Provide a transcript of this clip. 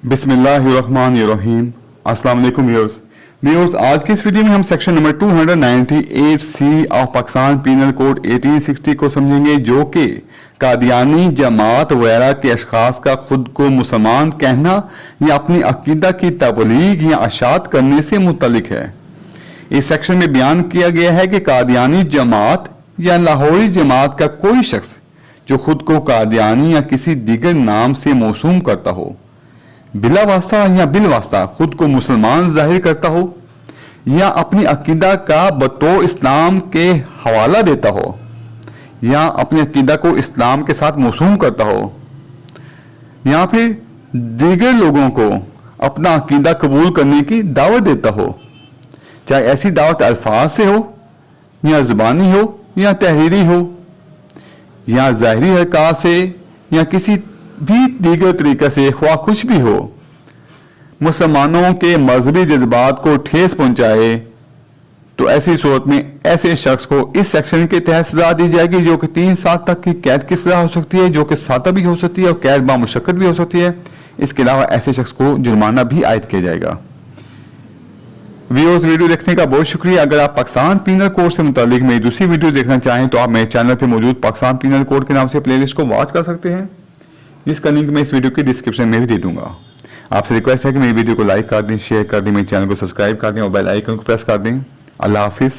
बिस्मिल्लाहिर्रहमानिर्रहीम। अस्सलाम वालेकुम व्यूअर्स, आज की इस वीडियो में हम section number 298C of Pakistan penal code 1860 को समझेंगे, जो कि कादियानी जमात वगैरह के अशखास का खुद को मुसलमान कहना या अपनी अकीदा की तबलीग या अशात करने से मुतल्लिक है। इस सेक्शन में बयान किया गया है कि कादियानी जमात या लाहौरी जमात का कोई शख्स जो खुद को कादियानी या किसी दीगर नाम से मौसूम करता हो, बिला वास्ता या बिल वास्ता खुद को मुसलमान जाहिर करता हो या अपनी अकीदा का बतौर इस्लाम के हवाला देता हो या अपनी अकीदा को इस्लाम के साथ मौसूम करता हो या फिर दीगर लोगों को अपना अकीदा कबूल करने की दावत देता हो, चाहे ऐसी दावत अल्फाज से हो या जुबानी हो या तहरीरी हो या ज़ाहिरी हरकत से या किसी भी दीगर तरीके से, ख्वाह कुछ भी हो, मुसलमानों के मजहबी जज्बात को ठेस पहुंचाए, तो ऐसी सूरत में ऐसे शख्स को इस सेक्शन के तहत सजा दी जाएगी, जो कि 3 साल तक की कैद की सजा हो सकती है, जो कि सादा भी हो सकती है और कैद बामुशक्कत भी हो सकती है। इसके अलावा ऐसे शख्स को जुर्माना भी आयद किया जाएगा। व्यूअर्स, वीडियो देखने का बहुत शुक्रिया। अगर आप पाकिस्तान पीनल कोड से मुतालिक मेरी दूसरी वीडियो देखना चाहें तो आप मेरे चैनल पर मौजूद पाकिस्तान पीनल कोड के नाम से प्लेलिस्ट को वॉच कर सकते हैं, जिसका लिंक मैं इस वीडियो के डिस्क्रिप्शन में भी दे दूंगा। आपसे रिक्वेस्ट है कि मेरी वीडियो को लाइक कर दें, शेयर कर दें, मेरे चैनल को सब्सक्राइब कर दें और बेल आइकन को प्रेस कर दें। अल्लाह हाफिज़।